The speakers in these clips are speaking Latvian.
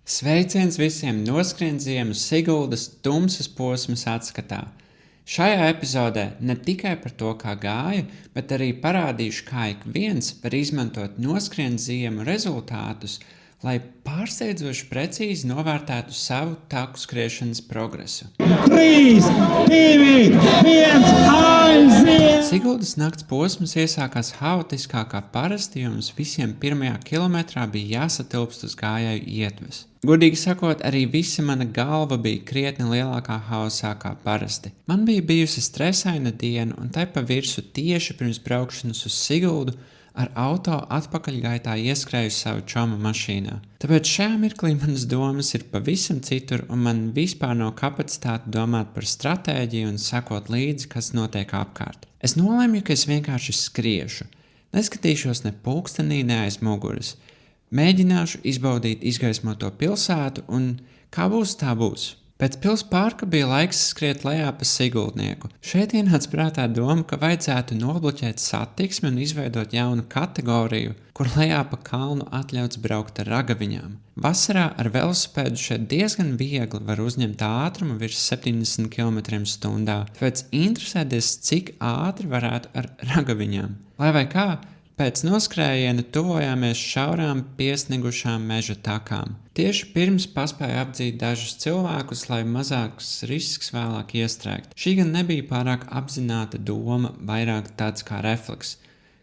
Sveiciens visiem noskrien Siguldas tumsas posmas atskatā. Šajā epizodē ne tikai par to, kā gāja, bet arī parādīšu, kā ik viens var izmantot noskrien rezultātus, lai pārsteidzoši precīzi novērtētu savu taku skriešanas progresu. 3, 2, 1, aiziet! Siguldas nakts posms iesākās haotiskā kā parasti, jo mums visiem pirmajā kilometrā bija jāsatilpst uz gājēju ietves. Godīgi sakot, arī visa mana galva bija krietni lielākā haosā kā parasti. Man bija bijusi stresaina diena, un tai pa virsu tieši pirms braukšanas uz Siguldu ar auto atpakaļgaitā ieskrēju savu čoma mašīnā. Tāpēc šajā mirklī manas domas ir pavisam citur, un man vispār nav kapacitāte domāt par stratēģiju un sekot līdzi, kas notiek apkārt. Es nolēmu, ka es vienkārši skriešu. Neskatīšos ne pulkstenī, ne aiz muguras. Mēģināšu izbaudīt izgaismoto pilsētu, un kā būs, tā būs. Pēc pils parka bija laiks skriet lejā pa Siguldnieku. Šeit ienāca prātā doma, ka vajadzētu nobloķēt satiksmi un izveidot jaunu kategoriju, kur lejā pa kalnu atļauts braukt ar ragaviņām. Vasarā ar velosipēdu šeit diezgan viegli var uzņemt ātrumu virs 70 km/h, tāpēc interesēties, cik ātri varētu ar ragaviņām. Lai vai kā, pēc noskrējiena tuvojāmies šaurām piesnigušām meža takām. Tieši pirms paspēju apdzīt dažus cilvēkus, lai mazāks risks vēlāk iestrēgt. Šī gan nebija pārāk apzināta doma, vairāk tāds kā refleks.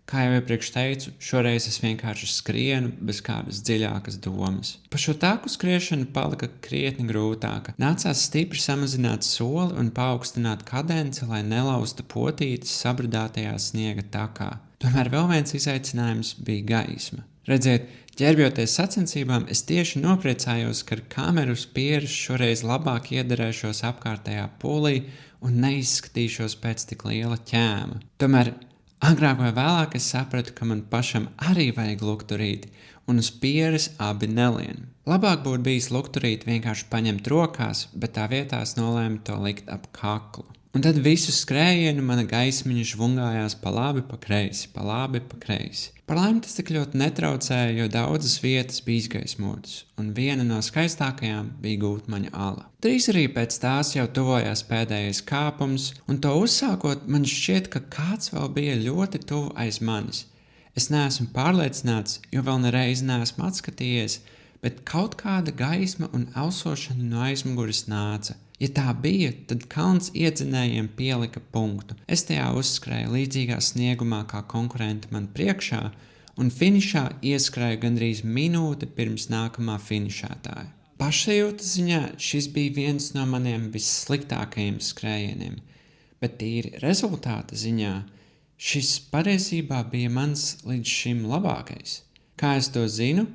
Kā jau iepriekš teicu, šoreiz es vienkārši skrienu bez kādas dziļākas domas. Pa šo taku skriešana palika krietni grūtāka. Nācās stipri samazināt soli un paaugstināt kadenci, lai nelaustu potītes sabradātajā sniega takā. Tomēr vēl viens izaicinājums bija gaisma. Redziet, ģērbjoties sacensībām, es tieši nopriecājos, ka ar kameru uz pieres šoreiz labāk iederēšos apkārtējā pūlī un neizskatīšos pēc tik liela ķēma. Tomēr agrāk vai vēlāk es sapratu, ka man pašam arī vajag lukturīti, un uz pieres abi nelien. Labāk būtu bijis lukturīti vienkārši paņemt rokās, bet tā vietā es nolēmu to likt ap kaklu. Un tad visu skrējienu mana gaismiņa žvungājās pa labi, pa kreisi, pa labi, pa kreisi. Par laimi tas tik ļoti netraucēja, jo daudzas vietas bija izgaismotas, un viena no skaistākajām bija Gūtmaņa ala. Drīz arī pēc tās jau tuvojās pēdējais kāpums, un to uzsākot man šķiet, ka kāds vēl bija ļoti tuvu aiz manis. Es neesmu pārliecināts, jo vēl nereiz neesmu atskatījies, bet kaut kāda gaisma un elsošana no aizmuguras nāca. Ja tā bija, tad kalns iedzinējiem pielika punktu. Es tajā uzskrēju līdzīgā sniegumā kā konkurenti man priekšā, un finišā ieskrēju gandrīz minūti pirms nākamā finišētāja. Pašsajūtas ziņā šis bija viens no maniem vissliktākajiem skrējieniem, bet tīri rezultāta ziņā šis patiesībā bija mans līdz šim labākais. Kā es to zinu?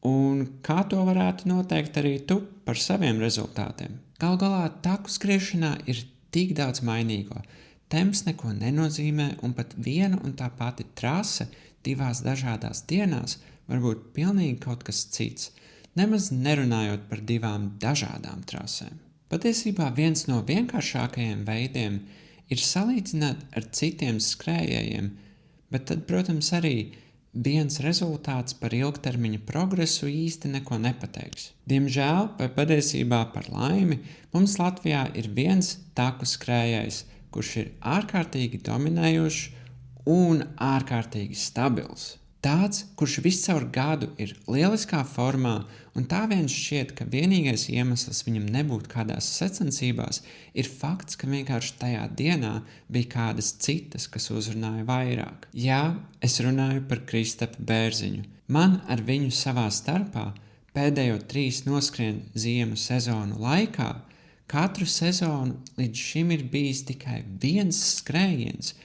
Un kā to varētu noteikt arī tu par saviem rezultātiem? Galu galā taku skriešanā ir tik daudz mainīgo. Temps neko nenozīmē, un pat viena un tā pati trase divās dažādās dienās var būt pilnīgi kaut kas cits, nemaz nerunājot par divām dažādām trasēm. Patiesībā viens no vienkāršākajiem veidiem ir salīdzināt ar citiem skrējējiem, bet tad, protams, arī viens rezultāts par ilgtermiņa progresu īsti neko nepateiks. Diemžēl, vai patiesībā par laimi, mums Latvijā ir viens taku skrējējs, kurš ir ārkārtīgi dominējošs un ārkārtīgi stabils. Tāds, kurš viscaur gadu ir lieliskā formā, un tā vien šķiet, ka vienīgais iemesls viņam nebūt kādās sacensībās ir fakts, ka vienkārši tajā dienā bija kādas citas, kas uzrunāja vairāk. Jā, es runāju par Kristapu Bērziņu. Man ar viņu savā starpā pēdējo 3 noskrien ziemu sezonu laikā katru sezonu līdz šim ir bijis tikai viens skrējiens,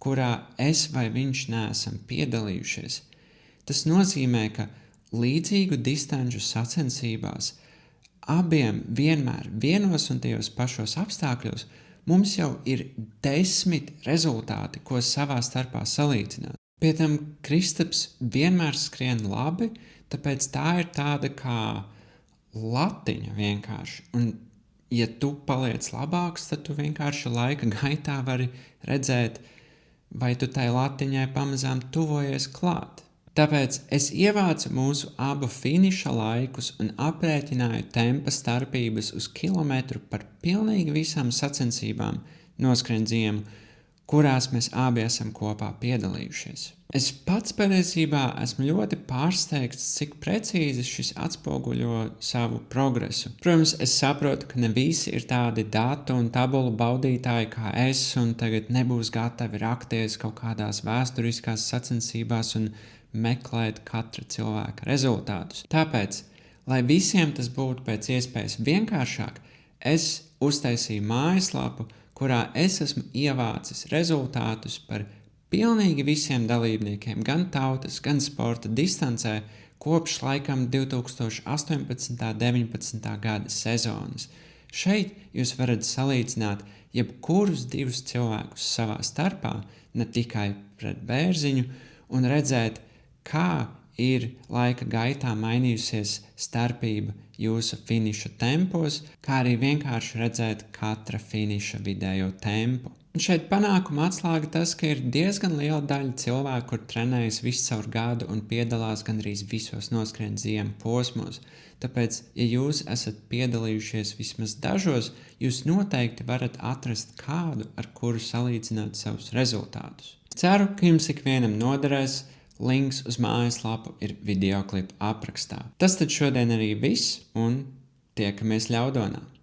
kurā es vai viņš neesam piedalījušies. Tas nozīmē, ka līdzīgu distanču sacensībās abiem vienmēr vienos un tajos pašos apstākļos mums jau ir 10 rezultāti, ko savā starpā salīdzināt. Pie tam Kristaps vienmēr skrien labi, tāpēc tā ir tāda kā latiņa vienkārši. Un ja tu paliec labāks, tad tu vienkārši laika gaitā vari redzēt, vai tu tai latiņai pamazām tuvojies klāt. Tāpēc es ievācu mūsu abu finiša laikus un aprēķināju tempa starpības uz kilometru par pilnīgi visām sacensībām noskrien ziemu, kurās mēs abi esam kopā piedalījušies. Es pats patiesībā esmu ļoti pārsteigts, cik precīzi šis atspoguļo savu progresu. Protams, es saprotu, ka ne visi ir tādi datu un tabulu baudītāji kā es, un tagad nebūs gatavi rakties kaut kādās vēsturiskās sacensībās un meklēt katra cilvēka rezultātus. Tāpēc, lai visiem tas būtu pēc iespējas vienkāršāk, es uztaisīju mājaslapu, kurā es esmu ievācis rezultātus par pilnīgi visiem dalībniekiem, gan tautas, gan sporta distancē, kopš laikam 2018. 19. gada sezonas. Šeit jūs varat salīdzināt jebkurus divus cilvēkus savā starpā, ne tikai pret bērziņu, un redzēt, kā ir laika gaitā mainījusies starpība jūsu finiša tempos, kā arī vienkārši redzēt katra finiša vidējo tempu. Un šeit panākuma atslēga tas, ka ir diezgan liela daļa cilvēku, kur trenējas visu caur gadu un piedalās gandrīz visos noskrien ziemu posmos. Tāpēc, ja jūs esat piedalījušies vismaz dažos, jūs noteikti varat atrast kādu, ar kuru salīdzināt savus rezultātus. Ceru, ka jums ikvienam noderēs. Links uz mājaslapu ir videoklipa aprakstā. Tas tad šodien arī viss, un tiekamies Ļaudonā!